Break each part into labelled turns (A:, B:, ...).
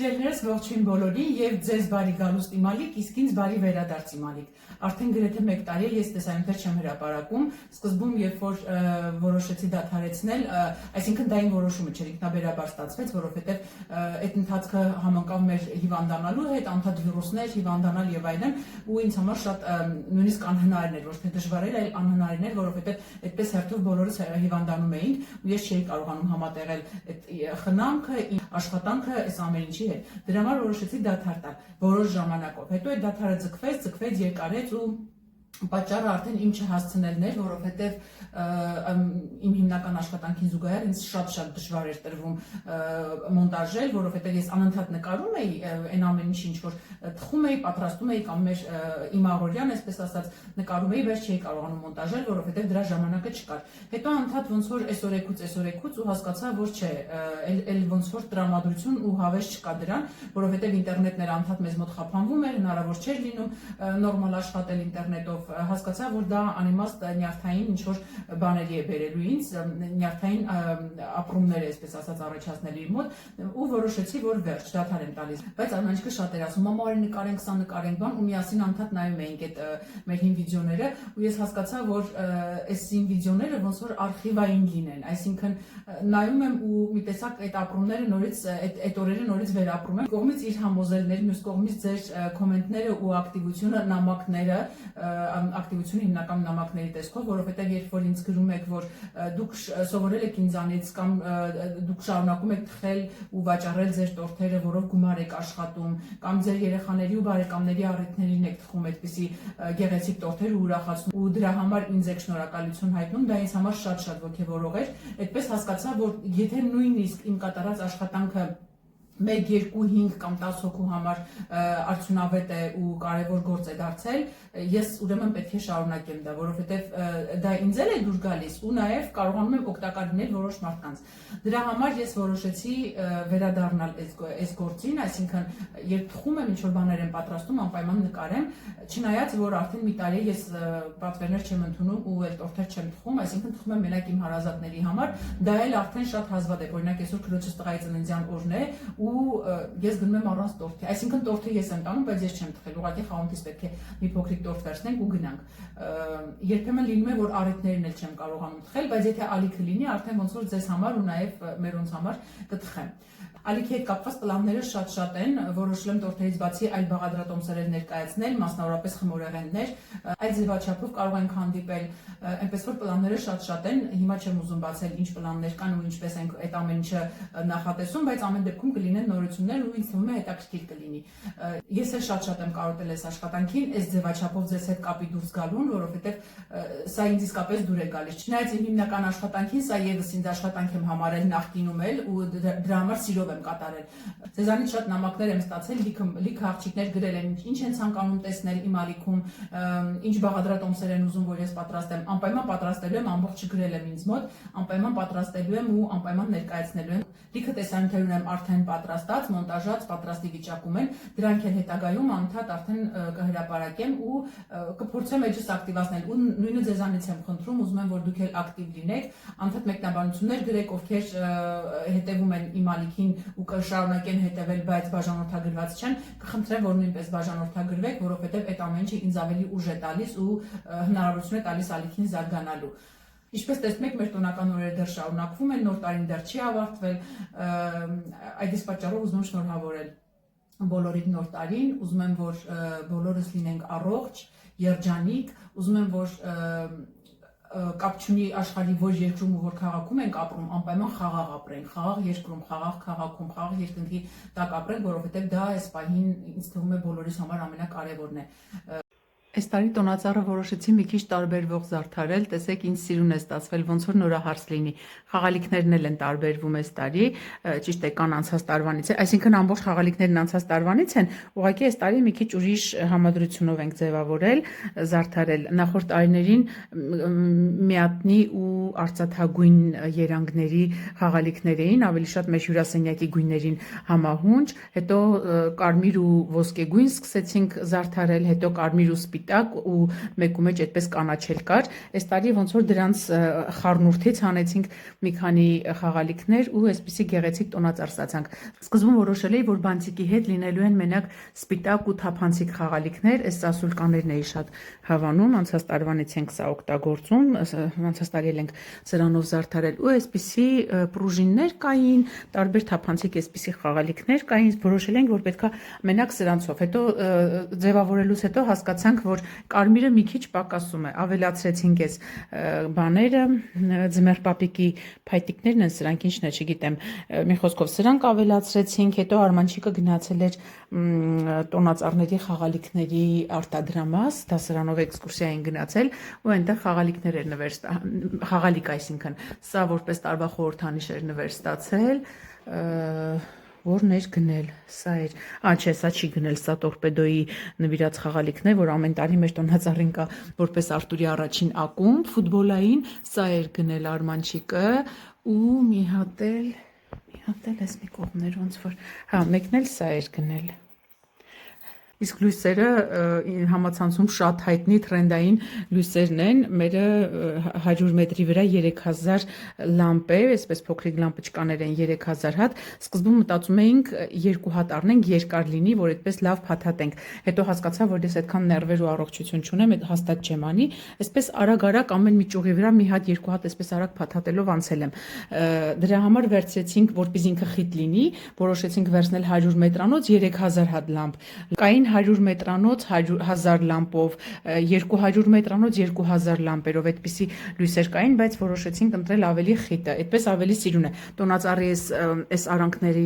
A: Սիրելիներս ողջույն բոլորին եւ ձեզ բարի գալուստ իմալիք, իսկ ինձ բարի վերադարձ իմալիք։ Արդեն գրեթե 1 տարի է ես տեսանյութեր չեմ հրապարակում, սկզբում երբ որ որոշեցի դադարեցնել, այսինքն դա իմ որոշումը չէր, ինքնաբերաբար ստացվեց, որովհետեւ այդ ընթացքը համընկավ մեր հիվանդանալու հետ, անդադ վիրուսներ, հիվանդանալ եւ այլն, ու ինձ համար շատ նույնիսկ անհնարին էր, ոչ թե դժվար էր, այլ անհնարին էր, որովհետեւ այդպես հերթով բոլորս հիվանդանում էինք, ու ես չէի կարողանում համատեղել այդ խնամքը, աշխատանքը, այս ամեն ինչի հետ։ Դրա համար որոշեցի դադար տալ որոշ ժամանակով։ Հետո այդ դադարը ձգվեց, երկարեց ու պատճառը արդեն իմ չհասցնելն էր, որովհետև իմ հիմնական աշխատանքին զուգահեռ ինձ շատ դժվար էր տրվում մոնտաժել, որովհետև ես անընդհատ նկարում էի այն ամեն ինչ, ինչ որ թխում էի, պատրաստում էի կամ իմ առօրյան, այսպես ասած, նկարում էի, բայց չէի կարողանում մոնտաժել, որովհետև դրա ժամանակը չկար։ Հետո անդադ ոնց որ այսօրեկուց ու հասկացա, որ չէ, էլ ոնց որ տրամադրություն ու հավես չկա դրան, որովհետև ինտերնետն էր անդադ մեզ մոտ խափանվում էր, հնարավոր չէր լինում նորմալ աշխատել ինտերնետով, հասկացա, որ դա անիմաստ նյարդային ինչ-որ բաների է բերելու ինձ, նյարդային ապրումներ է, այսպես ասած, առաջացնելու իմ մոտ, ու որոշեցի, որ վերջ, դադար եմ տալիս։ Բայց Աննաչկը շատ էր ասում, մամա, արի նկարենք, սա նկարենք, բան, ու միասին անդադ նայում էինք այդ մեր հին վիդեոները, ու ես հասկացա, որ այս հին վիդեոները ոնց որ արխիվային լինեն, այսինքն նայում եմ ու մի տեսակ այդ ապրումները նորից, այդ օրերը նորից վերապրում եմ, կողմից իր համոզելներ, մյուս կողմից ձեր կոմենտները ու ակտիվությունը, նամակները, ակտիվությունը հիմնական նամակների տեսքով, որովհետև երբ որ ինձ գրում եք, որ դուք սովորել եք ինձանից կամ դուք շարունակում եք թխել ու վաճառել ձեր տորթերը, որով գումար եք աշխատում, կամ ձեր երեխաների ու բարեկամների առիթներին եք թխում այդպիսի գեղեցիկ տորթեր ու ուրախացնում, ու դրա համար ինձ եք շնորհակալություն հայտնում, դա ինձ համար շատ ոգևորող էր։ Այդպես հասկացա, որ եթե նույնիսկ իմ կատարած աշխատանքը 1, 2, 5 կամ 10 հոգու համար արդյունավետ է ու կարևոր գործ է դարձել, ես ուրեմն պետք է շարունակեմ դա, որովհետև դա ինձ էլ է դուր գալիս ու նաև կարողանում եմ օգտակար լինել որոշ մարդկանց։ Դրա համար ես որոշեցի վերադառնալ այս գործին, այսինքն երբ թխում եմ ինչ-որ բաներ եմ պատրաստում, անպայման նկարեմ, չնայած որ արդեն մի տարի ես պատվերներ չեմ ընդունում ու էլ տորթեր չեմ թխում, այսինքն թխում եմ մենակ իմ հարազատների համար, դա էլ արդեն շատ հազվադեպ է, օրինակ այսօր քրոջս տղայի ծննդյան օրն է ու ես գնում եմ առանց տորթի, այսինքն տորթը ես եմ տանում, բայց ես չեմ թխել, ուղղակի խանութից պետք է մի փոքրիկ տորթ վերցնենք ու գնանք։ Երբեմն լինում է, որ առիթներն էլ չեմ կարողանում թխել, բայց եթե ալիքը լինի, արդեն ոնց որ ձեզ համար ու նաև մերոնց համար կթխեմ։ Ալիքի հետ կապված պլանները շատ են, որոշել եմ տորթերից բացի այլ բաղադրատոմսեր ներկայացնել, մասնավորապես խմորեղեններ, այդ ձևաչափով կարող ենք հանդիպել, այնպես որ պլանները շատ են, հիմա չեմ ուզում բացել ինչ պլաններ կան ու ինչպես ենք այդ ամեն ինչը նախատեսում, բայց ամեն դեպքում կլինեն նորություններ ու ինձ թվում է հետաքրքիր կլինի։ Ես էլ շատ եմ կարոտել այս աշխատանքին, այս ձևաչափով ձեզ հետ կապի դուրս գալուն, որովհետև սա ինձ իսկապես դուր է գալիս։ Չնայած իմ հիմնական աշխատանքին, սա եւս ինձ աշխատանք եմ համարել նախկինում էլ ու դրա համար սիրով եմ կատարել։ Ձեզանից շատ նամակներ եմ ստացել, լիքը աղջիկներ գրել են, ինչ են ցանկանում տեսնել իմ ալիքում, ինչ բաղադրատոմսեր են ուզում, որ ես պատրաստեմ, անպայման պատրաստելու եմ, ամբողջը գրել եմ ինձ մոտ, անպայման պատրաստելու եմ ու անպայման ներկայացնելու եմ։ Լիքը տեսանյութեր ունեմ արդեն պատրաստած, մոնտաժած, պատրաստի վիճակում են, դրանք էլ հետագայում անդադ արդեն կհրապարակեմ ու կփորձեմ էջս ակտիվացնել ու նույնը ձեզանից եմ խնդրում, ուզում եմ որ դուք էլ ակտիվ լինեք, անդադ մեկնաբանություններ գրեք, ովքեր հետևում են իմ ալիքին ու կշարունակեն հետևել, բայց բաժանորդագրված չեն, կխնդրեմ, որ նույնպես բաժանորդագրվեք, որովհետև այդ ամեն ինչը ինձ ավելի ուժ է տալիս ու հնարավորություն է տալիս ալիքին զարգանալու։ Ինչպես տեսնում եք, մեր տոնական օրերը դեռ շարունակվում են, նոր տարին դեռ չի ավարտվել, այդ իսկ պատճառով ուզում եմ շնորհավորել բոլորիդ նոր տարին, ուզում եմ, որ բոլորս լինենք առողջ, երջանիկ, ուզում եմ, որ կապ չունի աշխարհի որ երկրում ու որ քաղաքում ենք ապրում, անպայման խաղաղ ապրենք, խաղաղ երկրում, խաղաղ քաղաքում, խաղաղ երկնքի տակ ապրենք, որովհետև դա այս պահին ինձ թվում է բոլորիս համար ամենակարևորն է։ Այս տարի տոնածառը որոշեցի մի քիչ տարբերվող զարդարել, տեսեք ինչ սիրուն է ստացվել, ոնց որ նորահարս լինի։ Խաղալիքներն էլ են տարբերվում այս տարի, ճիշտ է, կան անցած տարվանից է, այսինքն ամբողջ խաղալիքներն անցած տարվանից են, ուղղակի այս տարի մի քիչ ուրիշ համադրությունով ենք ձևավորել, զարդարել։ Նախորդ տարիներին միատնի ու արծաթագույն երանգների խաղալիքներ էին, ավելի շատ մեր հյուրասենյակի գույներին համահունչ, հետո կարմիր ու ոսկեգույն սկսեցինք զարդարել, հետո կարմիր ու սպիտակ ու մեկու մեջ այդպես կանաչել կար։ Այս տարի ոնց որ դրանց խառնուրդից հանեցինք մի քանի խաղալիքներ ու այսպիսի գեղեցիկ տոնածառ ստացանք։ Սկզբում որոշել էի, որ բանտիկի հետ լինելու են մենակ սպիտակ ու թափանցիկ խաղալիքներ, այս սասուլկաներն էի շատ հավանում, անցած տարվանից ենք սա օգտագործում, անցած տարի ենք սրանով զարդարել ու այսպիսի պրուժիններ կային, տարբեր թափանցիկ այսպիսի խաղալիքներ կային, որոշել ենք, որ պետքա մենակ սրանցով։ Հետո ձևավորելուց հետո հասկացանք, որ կարմիրը մի քիչ պակասում է, ավելացրեցինք այս բաները, ձմեռպապիկի փայտիկներն են սրանք, ինչն է, չգիտեմ, մի խոսքով սրանք ավելացրեցինք, հետո Արմանչիկը գնացել էր տոնածառների խաղալիքների արտադրամաս, դասարանով էքսկուրսիա էին գնացել ու այնտեղ խաղալիքներ էր խաղալիք, այսինքն սա որպես տարվա խորհրդանիշ էր նվեր ստացել, որն էր գնել, սա էր, չէ, սա չի գնել, սա տորպեդոյի նվիրած խաղալիքն է, որ ամեն տարի մեր տոնածառին կա որպես Արտուրի առաջին ակումբ ֆուտբոլային, սա էր գնել Արմանչիկը ու մի հատ էլ այս մի կողմներ ոնց որ, մեկն էլ սա էր գնել։ Իսկ լույսերը համացանցում շատ հայտնի թրենդային լույսերն են, մերը 100 մետրի վրա 3000 լամպ է, այսպես փոքրիկ լամպճկաներ են 3000 հատ, սկզբում մտածում էինք 2 հատ առնենք, երկար լինի, որ այդպես լավ փաթաթենք, հետո հասկացա, որ ես այդքան ներվեր ու առողջություն չունեմ, այդ հաստատ չեմ անի, այսպես արագ ամեն մի ճյուղի վրա մի հատ, երկու հատ այսպես արագ փաթաթելով անցել եմ, դրա համար վերցրեցինք, որպեսզի ինքը խիտ լինի, որոշեցինք վերցնել 100 մետրանոց 3000 հատ լամպ, կային 100 մետրանոց 1000 լամպով, 200 մետրանոց 2000 լամպերով, այդպիսի լույսեր կային, բայց որոշեցինք ընտրել ավելի խիտը, այդպես ավելի սիրուն է։ Տոնածառի այս արանքների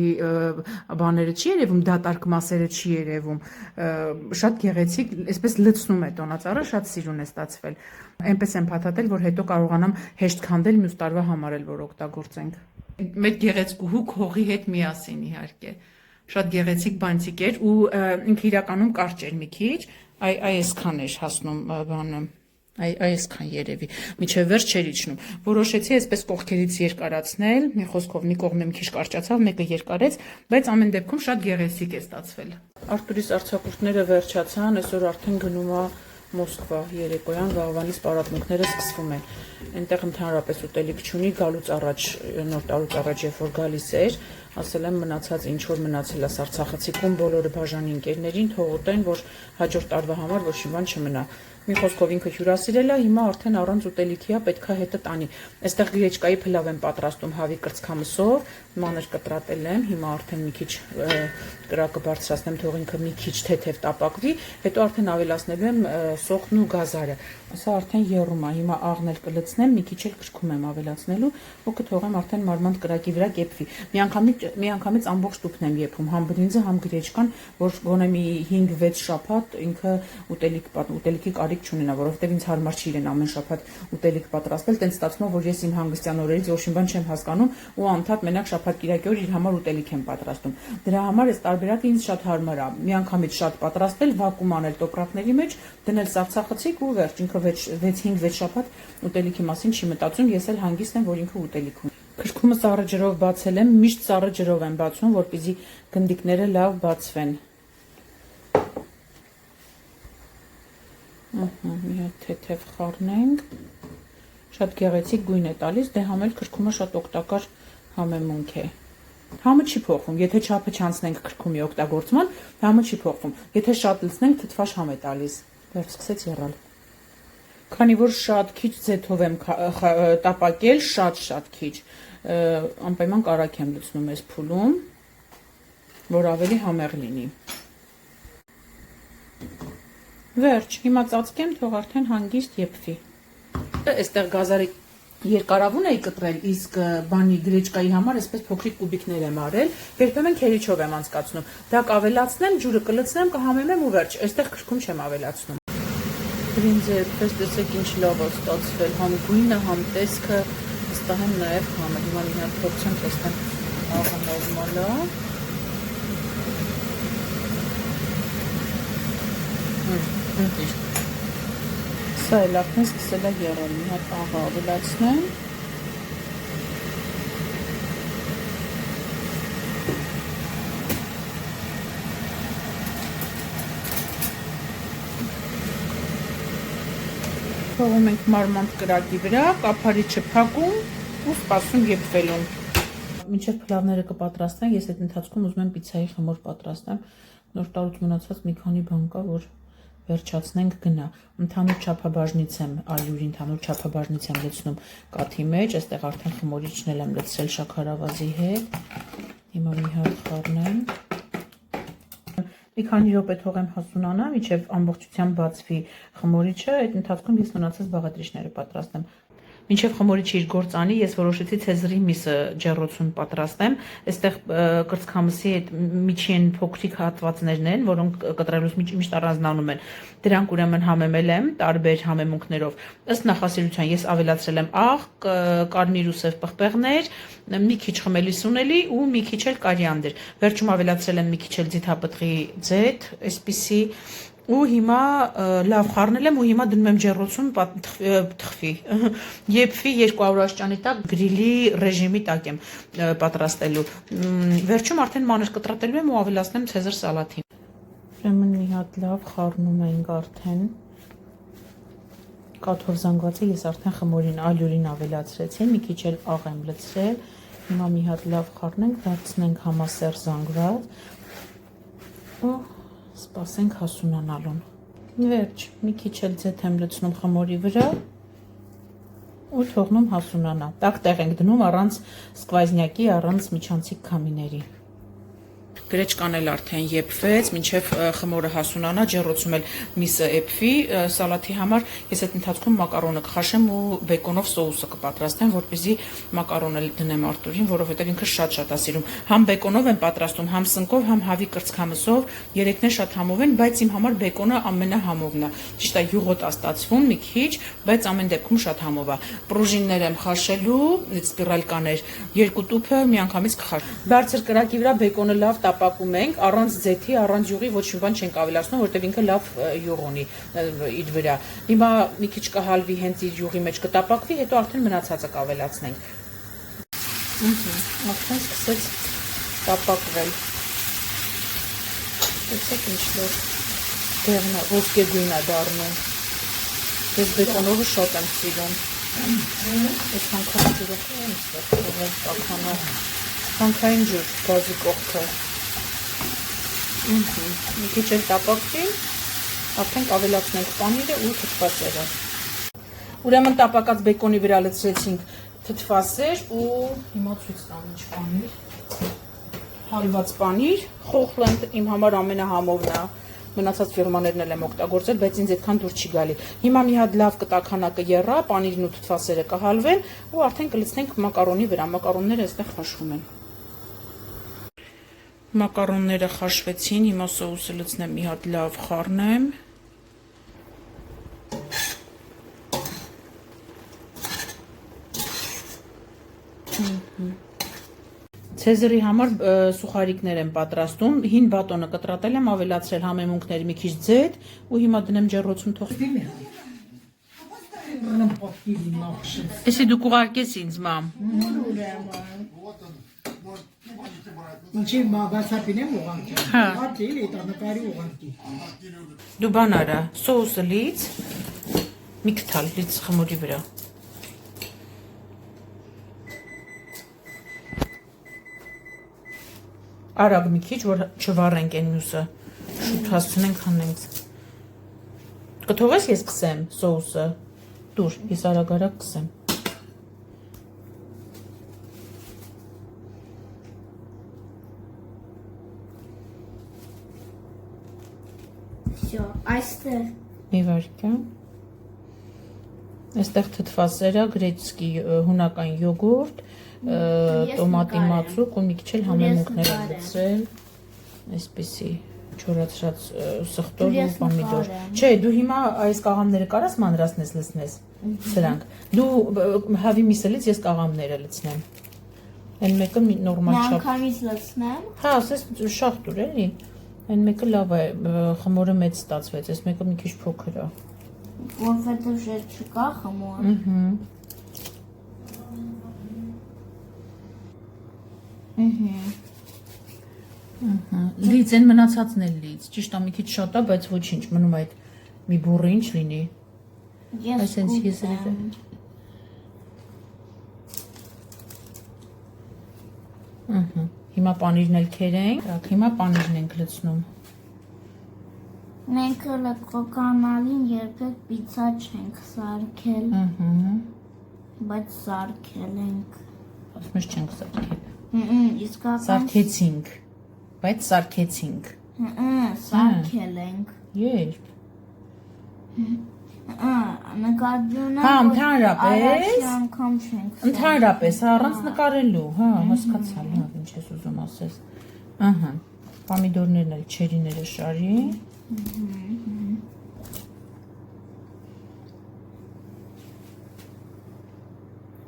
A: բաները չի երևում, դատարկ մասերը չի երևում, շատ գեղեցիկ, այսպես լցնում է տոնածառը, շատ սիրուն է ստացվել։ Այնպես եմ փաթաթել, որ հետո կարողանամ հեշտ քանդել մյուս տարվա համար էլ որ օգտագործենք։ Մեր գեղեցկուհու հողի հետ միասին իհարկե։ Շատ գեղեցիկ բանտիկ էր ու ինքը իրականում կարճ էր մի քիչ, այսքան էր հասնում բանը, այսքան երևի, միջև վերջ չէր իջնում։ Որոշեցի այսպես կողքերից երկարացնել, մի խոսքով մի կողմը մի քիչ կարճացավ, մեկը երկարեց, բայց ամեն դեպքում շատ գեղեցիկ է ստացվել։ Արտուրիս արձակուրդները վերջացան, այսօր արդեն գնում է Մոսկվա երեկոյան, Գաղվանից պարապմունքները սկսվում են։ Այնտեղ ընդհանրապես ուտելիք չունի, գալուց առաջ, նոր տարուց առաջ, երբ որ գալիս էր, ասել եմ մնացած ինչ որ մնացել է Արցախացիքում բոլորը բաժանի ընկերներին թող ուտեն, որ հաջորդ տարվա համար ոչ մի բան չմնա։ Մի խոսքով ինքը հյուրասիրել է, հիմա արդեն առանց ուտելիքի է, պետքա հետը տանի։ Այստեղ գրեչկայի փլավ եմ պատրաստում հավի կրծքամսով, մանր կտրատել եմ, հիմա արդեն մի քիչ կրակը բարձրացնեմ, թող ինքը մի քիչ թեթև տապակվի, հետո արդեն ավելացնելու եմ սոխն ու գազարը։ Սա արդեն եռում է, հիմա աղն էլ կլցնեմ, մի քիչ էլ քրքում եմ ավելացնելու ու կթողեմ արդեն մարմանդ կրակի վրա կեփվի։ Միանգամից ամբողջ տուփն եմ եփում, համ բրինձը, համ գրեչկան, որ գոնե մի 5-6 շաբաթ ինքը ուտելիքի կարիք չունենա, որովհետև ինձ հարմար չի իրեն ամեն շաբաթ ուտելիք պատրաստել, տենց ստացվում է, որ ես իմ հանգստյան օրերից ոչ մի բան չեմ հասկանում ու անդադ մենակ շաբաթ-կիրակի օր իր համար ուտելիք եմ պատրաստում։ Դրա համար այս տարբերակը ինձ շատ հարմար է։ Միանգամից շատ պատրաստել, վակուում անել տոպրակների մեջ, դնել սարցախցիկ ու վերջ, ինքը 6-5-6 շաբաթ ուտելիքի մասին չի մտածում, ես էլ հանգիստ եմ, որ ինքը ուտելիք ունի։ Քրքումը սառը ջրով բացել եմ, միշտ սառը ջրով եմ բացում, որպեսզի գնդիկները լավ բացվեն։ Մի հատ թեթև խառնենք, շատ գեղեցիկ գույն է տալիս, դե համ էլ քրքումը շատ օգտակար համեմունք է։ Համը չի փոխվում, եթե չափը չանցնենք քրքումի օգտագործման, համը չի փոխվում, եթե շատ լցնենք թթվաշ համ է տալիս։ Վերջ սկսեց եռալ։ Քանի որ շատ քիչ ձեթով եմ տապակել, շատ քիչ, անպայման կարագ եմ լցնում այս փուլում, որ ավելի համեղ լինի։ Վերջ, հիմա ծածկեմ, թող արդեն հանգիստ եփվի։ Այստեղ գազարի երկարավուն էի կտրել, իսկ բանի գրեչկայի համար այսպես փոքրիկ կուբիկներ եմ արել, երբեմն քերիչով եմ անցկացնում։ Դա կավելացնեմ, ջուրը կլցնեմ, կհամեմեմ ու վերջ, այստեղ քրքում չեմ ավելացնում։ Բրինձը այդպես տեսեք ինչ լավ է ստացվել, համ գույնը, համ տեսքը, վստահ եմ նաև համը։ Հիմա մի հատ փորձեմ տեսնեմ աղը նորմալ է։ Սա էլ արդեն սկսել է եռալ, մի հատ աղը ավելացնեմ։ Թողում ենք մարմանդ կրակի վրա, կափարիչը փակում ու սպասում եփվելուն։ Մինչև փլավները կպատրաստեն, ես այդ ընթացքում ուզում եմ պիցցայի խմոր պատրաստեմ։ Նոր տարուց մնացած մի քանի բան կա, որ վերջացնենք գնա։ Ընդհանուր չափաբաժնից եմ ալյուրի, ընդհանուր չափաբաժնից եմ լցնում կաթի մեջ, այստեղ արդեն խմորիչն էլ եմ լցրել շաքարավազի հետ։ Հիմա մի հատ խառնեմ։ Մի քանի րոպե թողեմ հասունանա, մինչև ամբողջությամբ բացվի խմորիչը, այդ ընթացքում ես մնացած բաղադրիչները պատրաստեմ։ Մինչև խմորիչը իր գործ անի, ես որոշեցի ցեզրի միսը ջեռոցուն պատրաստեմ։ Այստեղ կրծքամսի այդ միջին փոքրիկ հատվածներն են, որոնք կտրելուց միշտ առանձնանում են։ Դրանք ուրեմն համեմել եմ տարբեր համեմունքներով։ Ըստ նախասիրության ես ավելացրել եմ աղ, կարմիր ու սև պղպեղներ, մի քիչ խմելի սունելի ու մի քիչ էլ կորիանդր։ Վերջում ավելացրել եմ մի քիչ էլ ձիթապտղի ձեթ, այսպիսի ու հիմա լավ խառնել եմ ու հիմա դնում եմ ջեռոցում թխվի եփվի 200 աստիճանի տակ գրիլի ռեժիմի տակ եմ պատրաստելու վերջում արդեն մանր կտրատելու եմ ու ավելացնեմ ցեզր սալաթին ուրեմն մի հատ լավ խառնում ենք արդեն կաթով զանգված է ես արդեն խմորին ալյուրին ավելացրեցի մի քիչ էլ աղ եմ լցրել հիմա մի հատ լավ խառնենք դարձնենք համասեռ զանգված ու սպասենք հասունանալուն։ Վերջ, մի քիչ էլ ձեթ եմ լցնում խմորի վրա ու թողնում հասունանա։ Տակ տեղ ենք դնում առանց սկվազնյակի, առանց միջանցիկ քամիների։ Գրեչկան էլ արդեն եփվեց, մինչև խմորը հասունանա, ջեռոցում էլ միսը եփվի սալաթի համար։ Ես այդ ընթացքում մակարոնը կխաշեմ ու բեկոնով սոուսը կպատրաստեմ, որպեսզի մակարոնը դնեմ Արտուրին, որովհետև ինքը շատ է սիրում։ Համ բեկոնով եմ պատրաստում, համ սնկով, համ հավի կրծքամսով, երեքն էլ շատ համով են, բայց իմ համար բեկոնը ամենահամովն է։ Ճիշտ է, յուղոտ է ստացվում մի քիչ, բայց ամեն դեպքում շատ համով է։ Պրուժիններ եմ խաշելու, սպիրալկաներ, երկու տուփը միանգամից կխաշեմ։ Բարձր կրակի վրա բեկոնը լավ տապակում ենք, առանց ձեթի, առանց յուղի ոչ մի բան չենք ավելացնում, որտեղ ինքը լավ յուղ ունի իր վրա։ Հիմա մի քիչ կհալվի հենց իր յուղի մեջ կտապակվի, հետո արդեն մնացածը կավելացնենք։ Արդեն սկսեց տապակվել։ Տեսեք ինչ լավ դեղնա, ոսկեգույն է դառնում։ Ես բեկոնովը շատ եմ սիրում։ Այս անգամ ջուրը խորհուրդ տականով։ Հանքային ջուր, գազի կողքը։ Մի քիչ էլ տապակվի, արդեն կավելացնենք պանիրը ու թթվասերը։ Ուրեմն տապակած բեկոնի վրա լցրեցինք թթվասեր ու հիմա ցույց տամ ինչ պանիր։ Հալված պանիր, խոխլենդ իմ համար ամենահամովն է։ Մնացած ֆիրմաներն էլ եմ օգտագործել, բայց ինձ այդքան դուր չի գալի։ Հիմա մի հատ լավ կտականակը եռա, պանիրն ու թթվասերը կհալվեն ու արդեն կլցնենք մակարոնի վրա։ Մակարոնները այստեղ խաշվում են։ Մակարոնները խաշվեցին, հիմա սոուսը լցնեմ մի հատ լավ խառնեմ։ Ցեզրի համար սուխարիկներ եմ պատրաստում, հին բատոնը կտրատել եմ, ավելացրել համեմունքների մի քիչ ձեթ ու հիմա դնեմ ջեռոցում թողնեմ։ Էսի դու կուղարկես ինձ, մամ։
B: Ինչի WhatsApp-ին եմ ուղարկել։ Ուղարկել է տանկարի ուղարկի։
A: Դու բան արա, սոուսը լից, մի քթալ լից խմորի վրա։ Արագ մի քիչ, որ չվառենք այն մյուսը, շուտ հասցնենք հանենք։ Կթողես ես կսեմ սոուսը, դուր, ես արագ կսեմ։
C: Всё, այստեղ։
A: Մի վարկյա։ Այստեղ թթվասերը, գրեչկի հունական յոգուրտ, տոմատի մածուկ ու մի քիչ էլ համեմունքներ եմ լցրել, այսպիսի չորացրած սխտոր ու պոմիդոր։ Չէ, դու հիմա այս կաղամները կարաս մանրացնես լցնես, սրանք։ Դու հավի միսելից ես կաղամները լցնեմ։ Այն մեկը նորմալ չափ։
C: Միանգամից լցնեմ։
A: Հա, ասես շատ դուր էլի։ Այն մեկը լավ է, խմորը մեծ ստացվեց, այս մեկը մի քիչ փոքր է։
C: Որովհետև ժետ չկա խմոր։
A: Լից, այն մնացածն էլ լից, ճիշտ է մի քիչ շատ է, բայց ոչինչ, մնում այդ մի բուռը ինչ լինի։
C: Ես
A: Այսինքն
C: գուտ
A: եզրի
C: եմ։
A: Հիմա պանիրն էլ քերենք, так, հիմա պանիրն ենք լցնում։
C: Մենք լկոկանալին երբեք պիցա չենք սարքել, բայց սարքել ենք։
A: Ասում ես չենք սարքել։
C: Իսկական
A: Սարքեցինք, բայց սարքեցինք։
C: սարքել ենք։
A: Երբ։
C: Նկատյունը
A: Հա, ընդհանրապես։
C: առաջի անգամ չենք
A: Ընդհանրապես, առանց նկարելու, հա, հասկացա, լավ, ինչ ես ուզում ասես։ Ահա։ Պոմիդորներն էլ չերիները շարի։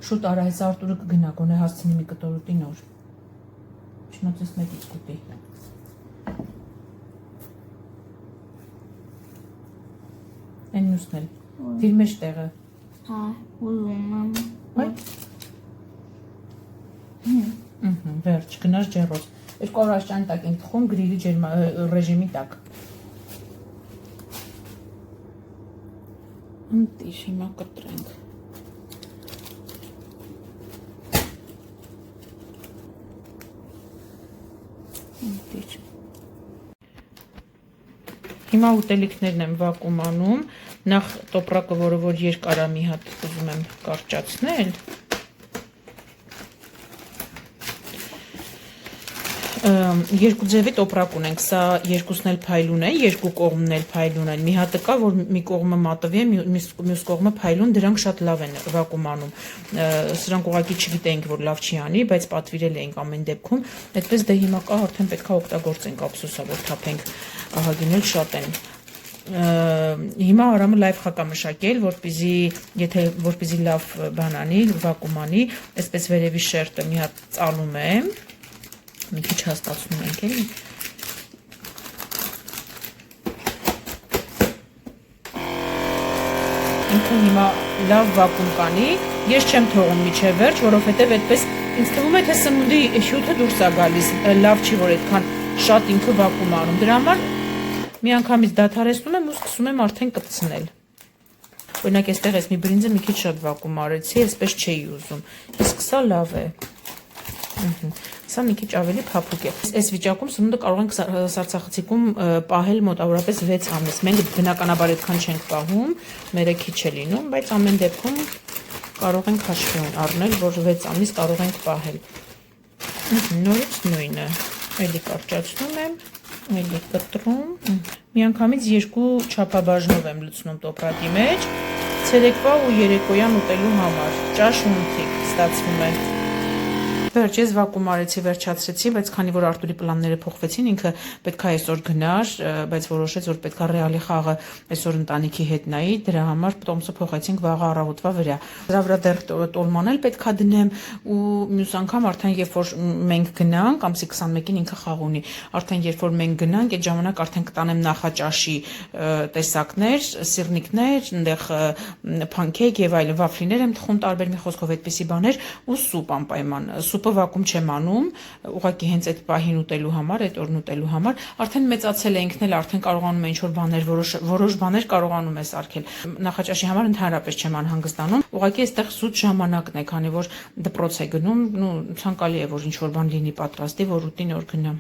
A: Շուտ արա, այս Արտուրը կգնա, գոնե հասցնի մի կտորոտի նոր։ Չնոցես մեկից կուտի։ Են մյուսն էլ։ Դիր մեջ տեղը։
C: Հա, ուզում եմ։
A: Այ։ Վերջ, գնաս ջեռոց։ 2 օր աշճանի տակ ենք թխում գրիլի ռեժիմի տակ։ Ընտիր, հիմա կտրենք։ Ընտիր։ Հիմա ուտելիքներն եմ վակուում անում, նախ տոպրակը, որը որ երկար է, մի հատ ուզում եմ կարճացնել։ Երկու ձևի տոպրակ ունենք, սա երկուսն էլ փայլուն է, երկու կողմն էլ փայլուն են, մի հատը կա, որ մի կողմը մատվի է, մյուս կողմը փայլուն, դրանք շատ լավ են վակուում անում, սրանք ուղղակի չգիտեինք, որ լավ չի անի, բայց պատվիրել էինք ամեն դեպքում, այդպես դե հիմա կա, արդեն պետք է օգտագործենք, ափսոսա, որ թափենք, ահագին էլ շատ են։ Հիմա Արամը լայվ խակ է մշակել, որպեսզի լավ բան անի, վակուում անի, այսպես վերևի շերտը մի հատ ծալում եմ, մի քիչ հաստացնում ենք էլի։ Ինքը հիմա լավ վակուում կանի, ես չեմ թողում միջև վերջ, որովհետև այդպես ինձ թվում է, թե սնունդի հյութը դուրս է գալիս, լավ չի, որ այդքան շատ ինքը վակուում անում։ Դրա համար մի անգամից դադարեցնում եմ ու սկսում եմ արդեն կպցնել։ Օրինակ այստեղ ես մի բրինձը մի քիչ շատ վակուում արեցի, այսպես չէի ուզում։ Իսկ սա լավ է։ Սա մի քիչ ավելի փափուկ է։ Այս վիճակում սնունդը կարող ենք սառցախցիկում պահել մոտավորապես 6 ամիս։ Մենք բնականաբար այդքան չենք պահում, մերը քիչ է լինում, բայց ամեն դեպքում կարող ենք հաշվի առնել, որ 6 ամիս կարող ենք պահել։ Նորից նույնը։ Էլի կարճացնում եմ, էլի կտրում։ Միանգամից 2 չափաբաժնով եմ լցնում տոպրակի մեջ, ցերեկվա ու երեկոյան ուտելու համար։ Ճաշ ու ընթրիք ստացվում է։ Վերջ, ես վակուում արեցի, վերջացրեցի, բայց քանի որ Արտուրի պլանները փոխվեցին, ինքը պետքա այսօր գնար, բայց որոշեց, որ պետքա ռեալի խաղը այսօր ընտանիքի հետ նայի, դրա համար տոմսը փոխեցինք վաղը առավոտվա վրա։ Դրա վրա դեռ տոլման էլ պետքա դնեմ ու մյուս անգամ արդեն երբ որ մենք գնանք, ամսի 21-ին ինքը խաղ ունի, արդեն երբ որ մենք գնանք, այդ ժամանակ արդեն կտանեմ նախաճաշի տեսակներ, սիրնիկներ, այնտեղ փանքեյք եւ այլ վաֆլիներ եմ թխում տարբեր մի խոսքով այդպիսի բաներ ու սուպ անպայման։ Սուպը վակուում չեմ անում, ուղղակի հենց այդ պահին ուտելու համար, այդ օրն ուտելու համար, արդեն մեծացել է ինքն էլ, արդեն կարողանում է ինչ-որ բաներ, որոշ բաներ կարողանում է սարքել։ Նախաճաշի համար ընդհանրապես չեմ անհանգստանում, ուղղակի այստեղ զուտ ժամանակն է, քանի որ դպրոց է գնում, ցանկալի է, որ ինչ-որ բան լինի պատրաստի, որ ուտի նոր գնամ։